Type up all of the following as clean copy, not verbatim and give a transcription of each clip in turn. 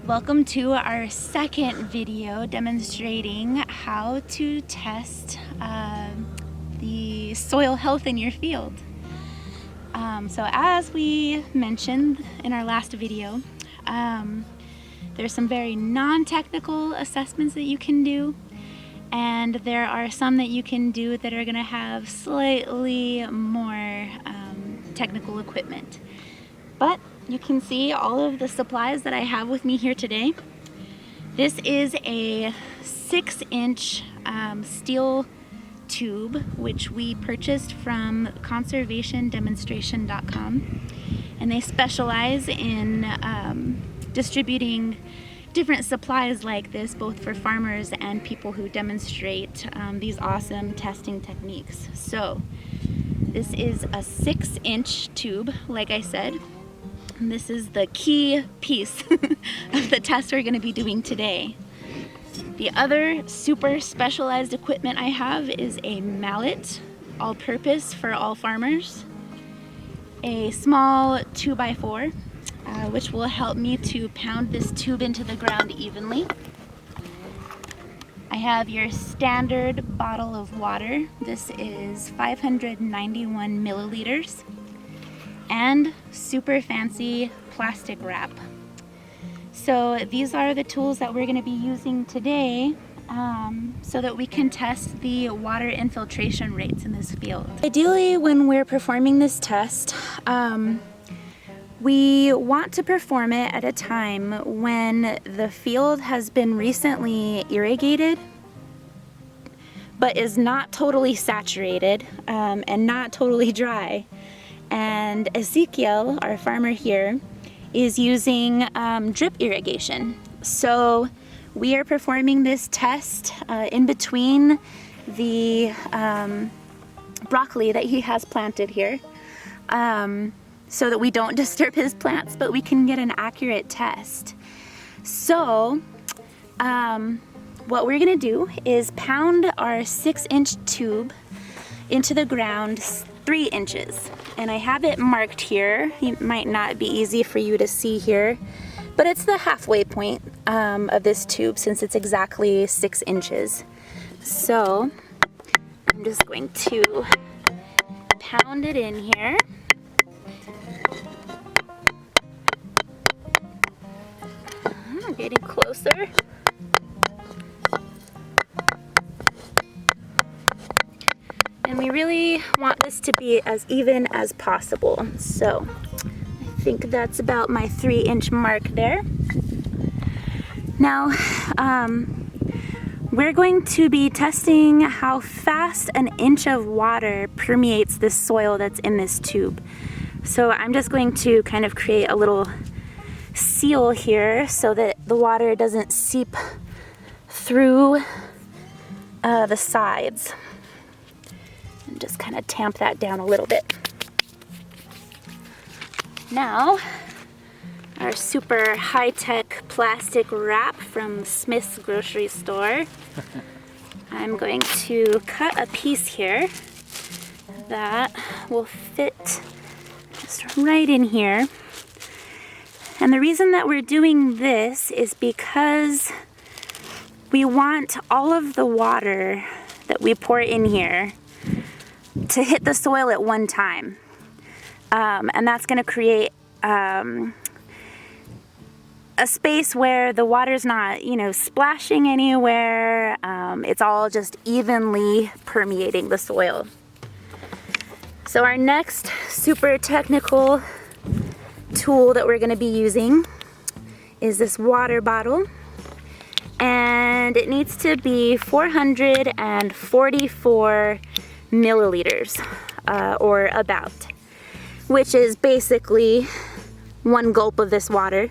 Welcome to our second video demonstrating how to test the soil health in your field. So as we mentioned in our last video, there's some very non-technical assessments that you can do, and there are some that you can do that are going to have slightly more technical equipment. But you can see all of the supplies that I have with me here today. This is a 6-inch steel tube, which we purchased from conservationdemonstration.com, and they specialize in distributing different supplies like this, both for farmers and people who demonstrate these awesome testing techniques. So this is a 6-inch tube, like I said. And this is the key piece of the test we're going to be doing today. The other super specialized equipment I have is a mallet, all-purpose for all farmers, a small 2x4, which will help me to pound this tube into the ground evenly. I have your standard bottle of water. This is 591 milliliters. And super fancy plastic wrap. So these are the tools that we're going to be using today so that we can test the water infiltration rates in this field. Ideally, when we're performing this test, we want to perform it at a time when the field has been recently irrigated but is not totally saturated and not totally dry. And Ezekiel, our farmer here, is using drip irrigation. So we are performing this test in between the broccoli that he has planted here, so that we don't disturb his plants, but we can get an accurate test. So what we're gonna do is pound our 6-inch tube into the ground 3 inches. And I have it marked here. It might not be easy for you to see here, but it's the halfway point of this tube since it's exactly 6 inches. So I'm just going to pound it in here. Getting closer. And we really want this to be as even as possible. So I think that's about my 3-inch mark there. Now, we're going to be testing how fast an inch of water permeates the soil that's in this tube. So I'm just going to kind of create a little seal here so that the water doesn't seep through the sides. And just kind of tamp that down a little bit. Now, our super high-tech plastic wrap from Smith's grocery store. I'm going to cut a piece here that will fit just right in here. And the reason that we're doing this is because we want all of the water that we pour in here to hit the soil at one time. And that's going to create a space where the water's not, splashing anywhere. It's all just evenly permeating the soil. So our next super technical tool that we're going to be using is this water bottle. And it needs to be 444 milliliters, or about, which is basically 1 gulp of this water.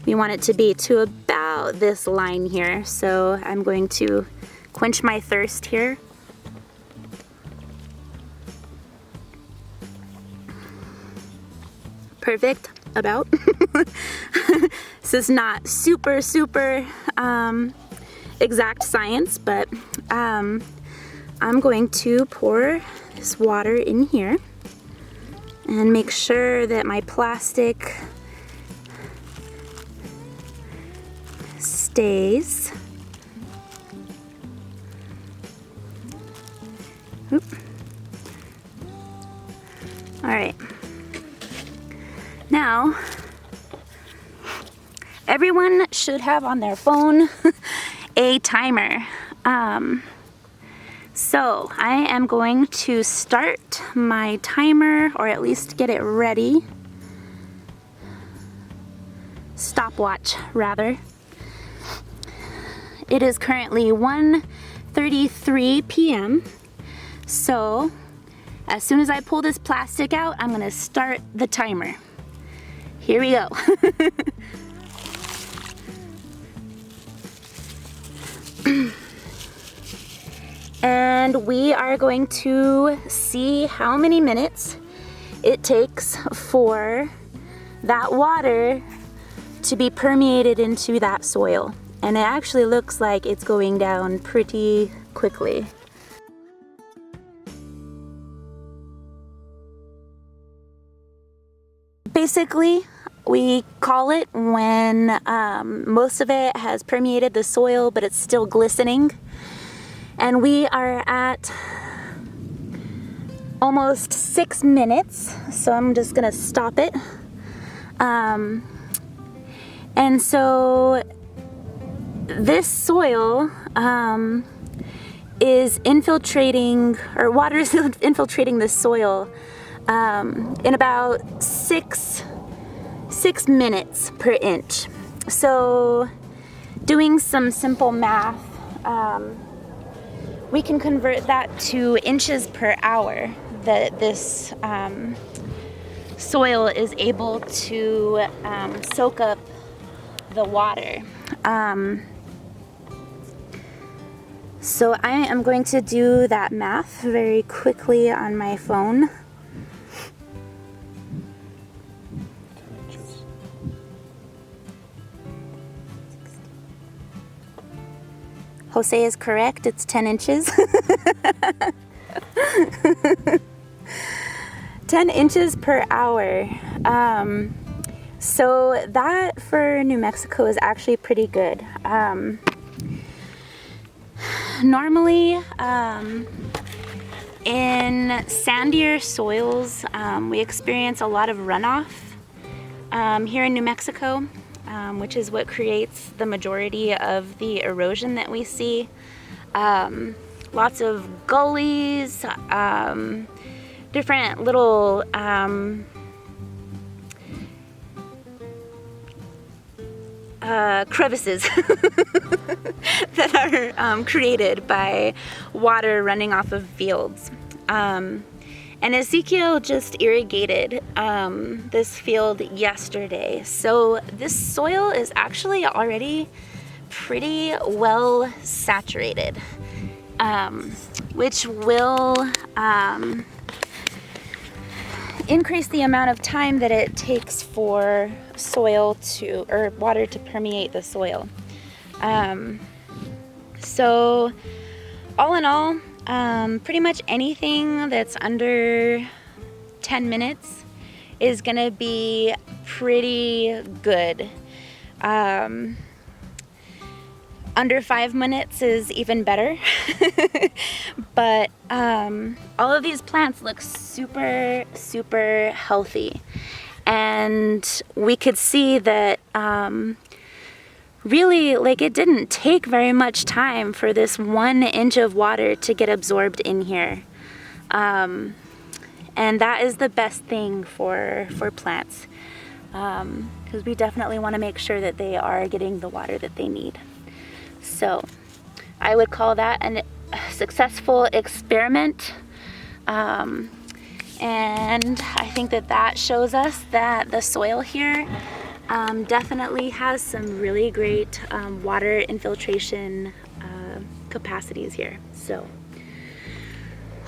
We want it to be to about this line here, so I'm going to quench my thirst here. Perfect, about. This is not super exact science, but I'm going to pour this water in here and make sure that my plastic days. Oop. All right. Now, everyone should have on their phone a timer. So I am going to start my timer, or at least get it ready. Stopwatch, rather. It is currently 1:33 p.m. So as soon as I pull this plastic out, I'm gonna start the timer. Here we go. And we are going to see how many minutes it takes for that water to be permeated into that soil. And it actually looks like it's going down pretty quickly. Basically, we call it when most of it has permeated the soil, but it's still glistening. And we are at almost 6 minutes, so I'm just gonna stop it. And so this soil is infiltrating, or water is infiltrating the soil in about six minutes per inch. So doing some simple math, we can convert that to inches per hour that this soil is able to soak up the water. So I am going to do that math very quickly on my phone. Jose is correct, it's 10 inches. 10 inches per hour. So that for New Mexico is actually pretty good. Normally, in sandier soils, we experience a lot of runoff here in New Mexico, which is what creates the majority of the erosion that we see. Lots of gullies, different little crevices that are created by water running off of fields. And Ezekiel just irrigated this field yesterday. So this soil is actually already pretty well saturated, which will increase the amount of time that it takes for water to permeate the soil. So all in all, pretty much anything that's under 10 minutes is gonna be pretty good. Under 5 minutes is even better. But all of these plants look super, super healthy. And we could see that really, like, it didn't take very much time for this 1 inch of water to get absorbed in here. And that is the best thing for plants, because we definitely want to make sure that they are getting the water that they need. So I would call that a successful experiment. And I think that shows us that the soil here definitely has some really great water infiltration capacities here. So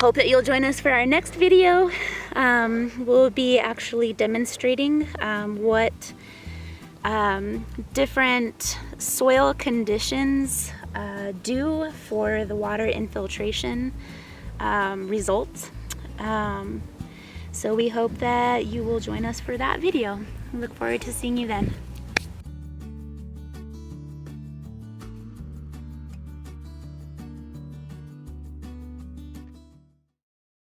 hope that you'll join us for our next video. We'll be actually demonstrating what different soil conditions do for the water infiltration results. So we hope that you will join us for that video. We look forward to seeing you then.